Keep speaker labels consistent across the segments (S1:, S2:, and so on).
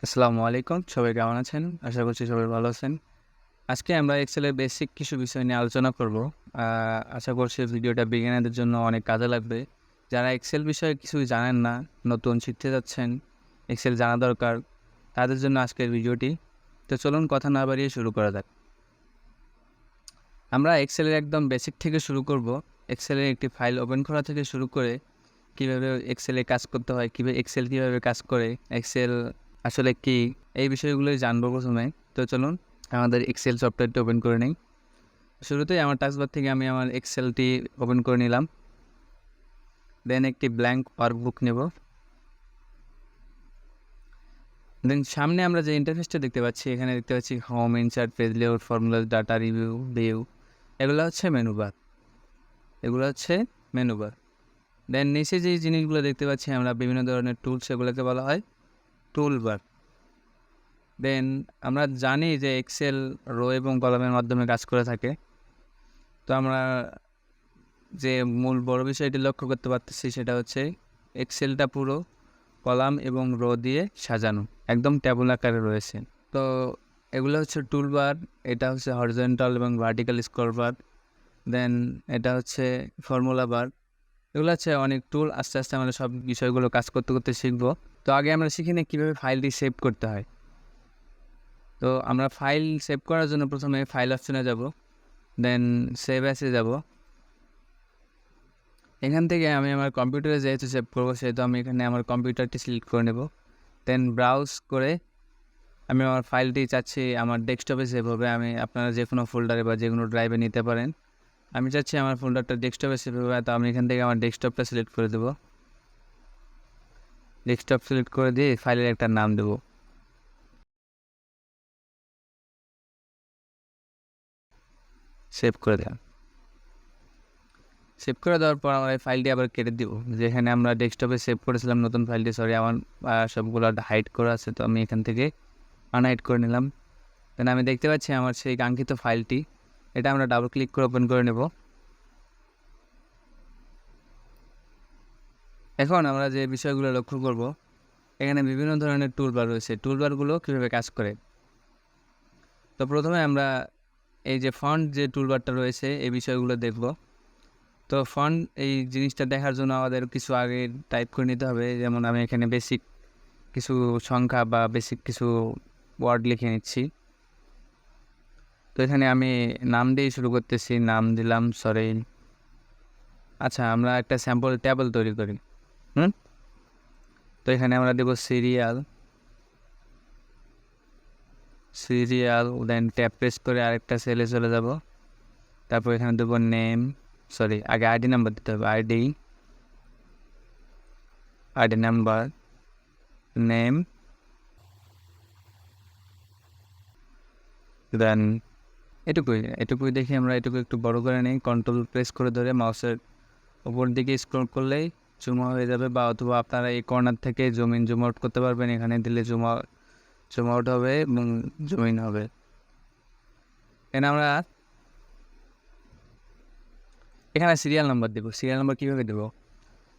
S1: আসসালামু আলাইকুম। সবাই কেমন আছেন? আশা করছি সবাই ভালো আছেন। আজকে আমরা এক্সেলের বেসিক কিছু বিষয় নিয়ে আলোচনা করব। আশা করছি ভিডিওটা বিগিনারদের জন্য অনেক কাজে লাগবে। যারা এক্সেল বিষয়ে কিছুই জানেন না, নতুন শিখতে যাচ্ছেন, এক্সেল জানা দরকার, তাদের জন্য আজকের ভিডিওটি। তো চলুন কথা না বাড়িয়ে শুরু করা যাক। আমরা এক্সেলের একদম বেসিক থেকে শুরু করব। এক্সেলের একটি ফাইল ওপেন করা থেকে শুরু করে কীভাবে এক্সেলে কাজ করতে হয়, এক্সেল কীভাবে কাজ করে, এক্সেল আসলে কি, এই বিষয়গুলোই জানবো প্রথমে। তো চলুন আমাদের এক্সেল সফটওয়্যারটি ওপেন করে নিই। শুরুতেই আমার টাস্কবার থেকে আমি আমার এক্সেলটি ওপেন করে নিলাম। দেন একটি ব্ল্যাঙ্ক ওয়ার্কবুক নেব। দেন সামনে আমরা যে ইন্টারফেসটা দেখতে পাচ্ছি, এখানে দেখতে পাচ্ছি home, insert, page layout, formula, data review, view, এগুলো হচ্ছে মেনু বার। দেন নিচে যে জিনিসগুলো দেখতে পাচ্ছি আমরা, বিভিন্ন ধরনের টুলস, এগুলোকে বলা হয় টুল বার। দেন আমরা জানি যে এক্সেল রো এবং কলামের মাধ্যমে কাজ করে থাকে। তো আমরা যে মূল বড় বিষয়টি লক্ষ্য করতে পারতেছি সেটা হচ্ছে এক্সেলটা পুরো কলাম এবং রো দিয়ে সাজানো, একদম ট্যাবুল আকারে রয়েছে। তো এগুলো হচ্ছে টুল বার, এটা হচ্ছে হরিজন্টাল এবং ভার্টিক্যাল স্ক্রল বার। দেন এটা হচ্ছে ফর্মুলা বার। এগুলো হচ্ছে অনেক টুল। আস্তে আস্তে আমরা সব বিষয়গুলো কাজ করতে করতে শিখবো। তো আগে আমরা শিখি নিই কীভাবে ফাইলটি সেভ করতে হয়। তো আমরা ফাইল সেভ করার জন্য প্রথমে ফাইল অপশনে যাব, দেন সেভ অ্যাসে যাব। এখান থেকে আমি আমার কম্পিউটারে যেহেতু সেভ করবো, সেহেতু আমি এখানে আমার কম্পিউটারটি সিলেক্ট করে নেব। দেন ব্রাউজ করে আমি আমার ফাইলটি চাচ্ছি আমার ডেস্কটপে সেভ হবে। আপনারা যে কোনো ফোল্ডারে বা যে কোনো ড্রাইভে নিতে পারেন। আমি চাচ্ছি আমার ফোল্ডারটা ডেস্কটপে সেভ হবে, তো আমি এখান থেকে আমার ডেস্কটপটা সিলেক্ট করে দেবো। ডেস্কটপ সিলেক্ট করে দিয়ে ফাইলের একটা নাম দেবো, সেভ করে দেন। সেভ করে দেওয়ার পর আমরা এই ফাইলটি আবার কেটে দিব। যেখানে আমরা ডেস্কটপে সেভ করেছিলাম নতুন ফাইলটি, আমার সবগুলো হাইড করা আছে, তো আমি এখান থেকে আনহাইড করে নিলাম। দেন আমি দেখতে পাচ্ছি আমার সেই কাঙ্ক্ষিত ফাইলটি, এটা আমরা ডাবল ক্লিক করে ওপেন করে নেব। এখন আমরা যে বিষয়গুলো লক্ষ্য করব, এখানে বিভিন্ন ধরনের টুলবার রয়েছে। টুলবারগুলো কীভাবে কাজ করে, তো প্রথমে আমরা এই যে ফন্ট যে টুলবারটা রয়েছে এই বিষয়গুলো দেখব। তো ফন্ট এই জিনিসটা দেখার জন্য আমাদের কিছু আগে টাইপ করে নিতে হবে। যেমন আমি এখানে বেসিক কিছু সংখ্যা বা বেসিক কিছু ওয়ার্ড লিখে নিচ্ছি। তো এখানে আমি নাম দিয়ে শুরু করতেছি, নাম দিলাম সরেন। আচ্ছা, আমরা একটা স্যাম্পল টেবল তৈরি করি। তো এখানে আমরা দেব সিরিয়াল, দেন ট্যাব প্রেস করে আরেকটা সেলে চলে যাব। তারপর এখানে দেবো নেম, আগে আইডি নাম্বার দিতে হবে, আইডি নাম্বার, নেম, দেন এটুকুই দেখি আমরা এটুকু একটু বড় করে নিই। কন্ট্রোল প্রেস করে ধরে মাউসের উপর দিকে স্ক্রল করলেই জুম হয়ে যাবে, বা অথবা আপনারা এই কর্নার থেকে জুম আউট করতে পারবেন। এখানে দিলে জুম আউট হবে এবং জুম ইন হবে। এখানে সিরিয়াল নাম্বার দেবো। সিরিয়াল নাম্বার কীভাবে দেবো,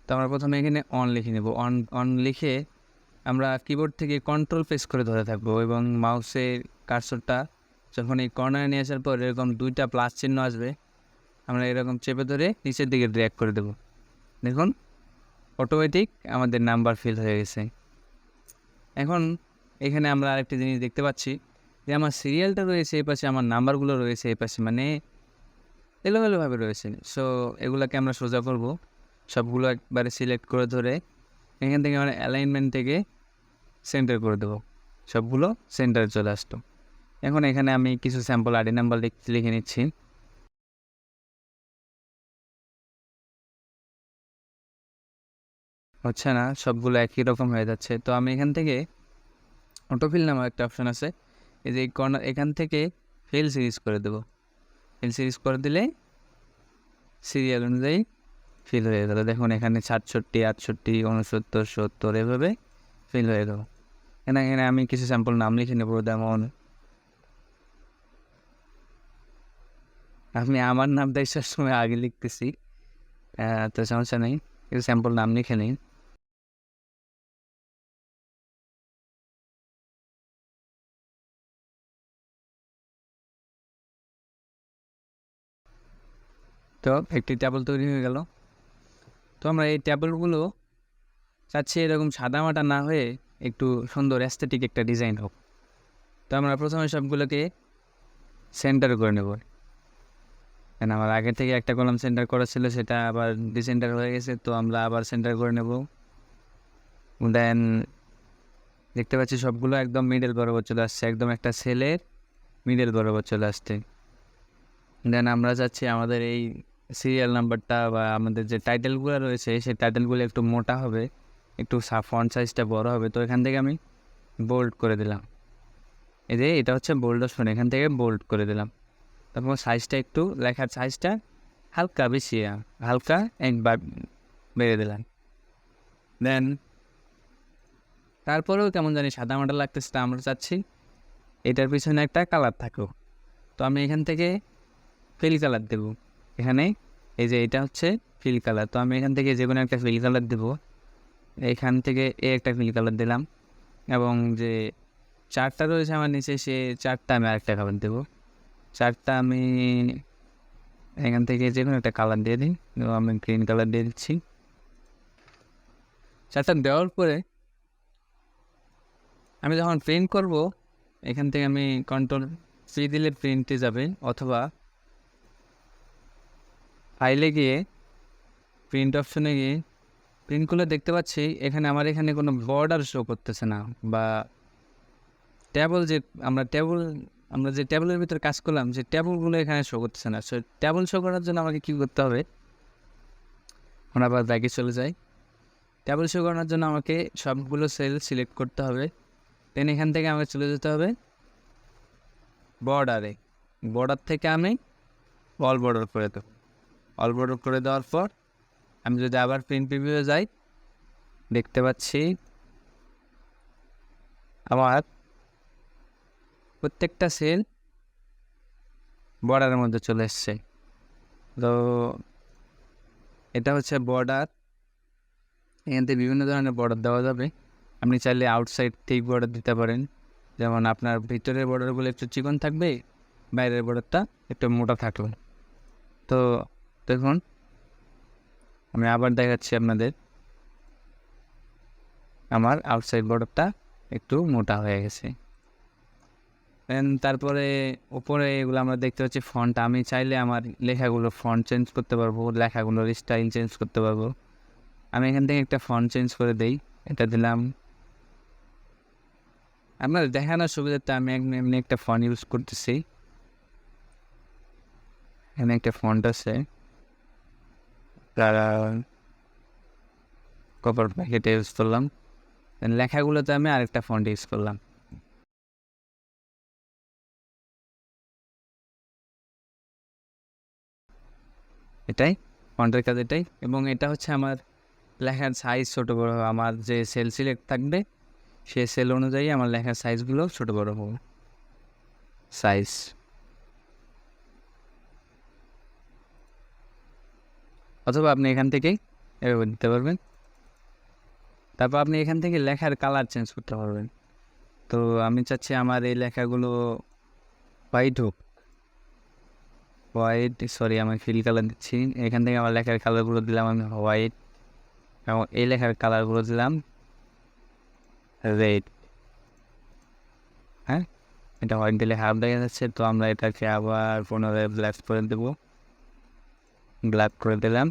S1: তো আমরা প্রথমে এখানে অন লিখে নেব। অন লিখে আমরা কিবোর্ড থেকে কন্ট্রোল প্রেস করে ধরে থাকবো এবং মাউসের কার্সরটা যখন এই কর্নারে নিয়ে আসার পর এরকম দুইটা প্লাস চিহ্ন আসবে, আমরা এরকম চেপে ধরে নিচের দিকে ড্র্যাগ করে দেবো। দেখুন অটোমেটিক আমাদের নাম্বার ফিল হয়ে গেছে। এখন এখানে আমরা আরেকটি জিনিস দেখতে পাচ্ছি যে আমার সিরিয়ালটা রয়েছে এই পাশে, আমার নাম্বারগুলো রয়েছে এই পাশে, মানে এলোমেলোভাবে রয়েছে। সো এগুলোকে আমরা সোজা করব, সবগুলো একবারে সিলেক্ট করে ধরে এখান থেকে আমরা অ্যালাইনমেন্ট থেকে সেন্টার করে দেবো, সবগুলো সেন্টারে চলে আসতো। এখন এখানে আমি কিছু স্যাম্পল আইডি নাম্বার লিখে নিচ্ছি। হচ্ছে না, সবগুলো একই রকম হয়ে যাচ্ছে। তো আমি এখান থেকে অটোফিল নামে একটা অপশান আছে, এই যে কর্নার, এখান থেকে ফিল সিরিজ করে দেবো। ফিল সিরিজ করে দিলে সিরিয়াল অনুযায়ী ফিল হয়ে গেল। দেখুন এখানে 67, 68, 69, 70 এভাবে ফিল হয়ে গেল। এখানে আমি কিছু স্যাম্পল নাম লিখে নেব। যেমন আমি আমার নামটা সবসময় আগে লিখতেছি, তো সমস্যা নেই, কিছু স্যাম্পল নাম লিখে নিই। তো একটি টেবিল তৈরি হয়ে গেল। তো আমরা এই টেবিলগুলো চাচ্ছি এরকম সাদামাটা না হয়ে একটু সুন্দর অ্যাস্থেটিক একটা ডিজাইন হোক। তো আমরা প্রথমে সবগুলোকে সেন্টার করে নেব। আমার আগে থেকে একটা কলাম সেন্টার করা ছিল, সেটা আবার ডিসেন্টার হয়ে গেছে, তো আমরা আবার সেন্টার করে নেব। দেন দেখতে পাচ্ছি সবগুলো একদম মিডল বরাবর চলে আসছে, একদম একটা সেলের মিডল বরাবর চলে আসছে। দেন আমরা চাচ্ছি আমাদের এই সিরিয়াল নাম্বারটা বা আমাদের যে টাইটেলগুলো রয়েছে সেই টাইটেলগুলো একটু মোটা হবে, একটু ফন্ট সাইজটা বড় হবে। তো এখান থেকে আমি বোল্ড করে দিলাম। এই যে এটা হচ্ছে বোল্ড অপশন, এখান থেকে বোল্ড করে দিলাম। তারপর সাইজটা একটু, লেখার সাইজটা হালকা বেশি, হালকা একবার বেড়ে দিলাম। দেন তারপরেও কেমন জানি সাদামাটা লাগতেছে, তা আমরা চাচ্ছি এটার পিছনে একটা কালার থাকুক। তো আমি এখান থেকে ফিল কালার দেব। এখানে এই যে এটা হচ্ছে ফিল কালার, তো আমি এখান থেকে যে কোনো একটা ফিল কালার দেবো। এখান থেকে একটা ফিল কালার দিলাম, এবং যে চারটা রয়েছে আমার নিচে সে চারটা আমি আরেকটা কালার দেবো। চারটা আমি এখান থেকে যে কোনো একটা কালার দিয়ে দিই, আমি গ্রিন কালার দিয়ে দিচ্ছি। চারটা দেওয়ার পরে আমি যখন প্রিন্ট করব, এখান থেকে আমি কন্ট্রোল-C দিলে প্রিন্টে যাবে, অথবা ফাইলে গিয়ে প্রিন্ট অপশনে গিয়ে প্রিন্ট করলে দেখতে পাচ্ছি এখানে আমার এখানে কোনো বর্ডার শো করতেছে না, বা ট্যাবল যে আমরা যে ট্যাবলের ভিতরে কাজ করলাম যে ট্যাবলগুলো এখানে শো করতেছে না। সো ট্যাবল শো করার জন্য আমাকে কী করতে হবে, আমরা আবার ব্যাগে চলে যাই। ট্যাবল শো করার জন্য আমাকে সবগুলো সেল সিলেক্ট করতে হবে। দেন এখান থেকে আমাকে চলে যেতে হবে বর্ডারে। বর্ডার থেকে আমি অল বর্ডার করে দেবো। অল বর্ডার করে দেওয়ার পর আমি যদি আবার প্রিন্ট প্রিভিউয়ে যাই, দেখতে পাচ্ছি আমার প্রত্যেকটা সেল বর্ডারের মধ্যে চলে এসছে। তো এটা হচ্ছে বর্ডার। এখান থেকে বিভিন্ন ধরনের বর্ডার দেওয়া যাবে। আপনি চাইলে আউটসাইড ঠিক বর্ডার দিতে পারেন, যেমন আপনার ভিতরের বর্ডারগুলো একটু চিকন থাকবে, বাইরের বর্ডারটা একটু মোটা থাকবে। তো দেখুন আমি আবার দেখাচ্ছি আপনাদের, আমার আউটসাইড বর্ডারটা একটু মোটা হয়ে গেছে। দেন তারপরে উপরে এগুলো আমরা দেখতে পাচ্ছি ফন্ট। আমি চাইলে আমার লেখাগুলো ফন্ট চেঞ্জ করতে পারবো, লেখাগুলোর স্টাইল চেঞ্জ করতে পারবো। আমি এখান থেকে একটা ফন্ট চেঞ্জ করে দেই, এটা দিলাম। আপনার দেখানোর সুবিধাতে আমি এমনি একটা ফন্ট ইউজ করতেছি। এখানে একটা ফন্ট আছে, কপার প্যাকেটে ইউজ করলাম। লেখাগুলোতে আমি আরেকটা ফন্ট ইউজ করলাম। এটাই ফন্টের কাজ, এটাই। এবং এটা হচ্ছে আমার লেখার সাইজ ছোটো বড়ো, আমার যে সেল সিলেক্ট থাকবে সে সেল অনুযায়ী আমার লেখার সাইজগুলো ছোটো বড়ো হবে। সাইজ অথবা আপনি এখান থেকেই এভাবে দিতে পারবেন। তারপর আপনি এখান থেকে লেখার কালার চেঞ্জ করতে পারবেন। তো আমি চাচ্ছি আমার এই লেখাগুলো হোয়াইট হোক, আমি ফিল কালার দিচ্ছি। এখান থেকে আমার লেখার কালারগুলো দিলাম আমি হোয়াইট, এবং এই লেখার কালারগুলো দিলাম রেড। হ্যাঁ, এটা হোয়াইট দিলে হাফ দেখা যাচ্ছে, তো আমরা এটাকে আবার পুনরায় ব্ল্যাক করে দেবো। ব্ল্যাক করে দিলাম।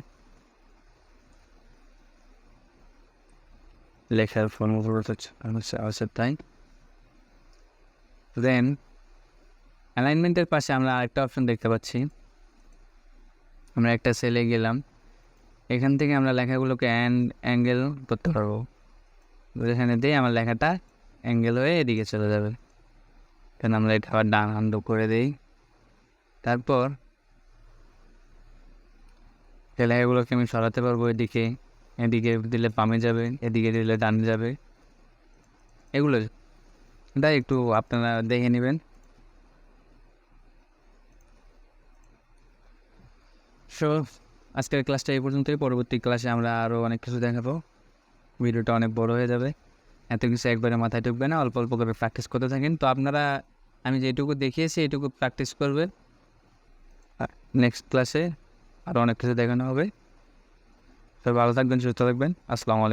S1: লেখার ফর্মগুলো হচ্ছে তাই। দেন অ্যালাইনমেন্টের পাশে আমরা আরেকটা অপশন দেখতে পাচ্ছি। আমরা একটা সেলে গেলাম, এখান থেকে আমরা লেখাগুলোকে অ্যাঙ্গেল করতে পারবো। এখানে দিয়ে আমার লেখাটা অ্যাঙ্গেল হয়ে এদিকে চলে যাবে। কেন আমরা এটা আবার ডান হ্যান্ড করে দিই। তারপর এই লেখাগুলোকে আমি সরাতে পারবো এদিকে দিলে বামে যাবে, এদিকে দিলে ডানে যাবে। এগুলো তাই একটু আপনারা দেখে নেবেন। সো আজকের ক্লাসটা এই পর্যন্তই। পরবর্তী ক্লাসে আমরা আরও অনেক কিছু দেখাবো। ভিডিওটা অনেক বড় হয়ে যাবে, এত কিছু একবারে মাথায় ঢুকবে না, অল্প অল্প করে প্র্যাকটিস করতে থাকেন। তো আপনারা আমি যেটুকু দেখিয়েছি এটুকু প্র্যাকটিস করবেন। নেক্সট ক্লাসে আরও অনেক কিছু দেখানো হবে। সবাই ভালো থাকবেন, সুস্থ থাকবেন। আসসালামু আলাইকুম।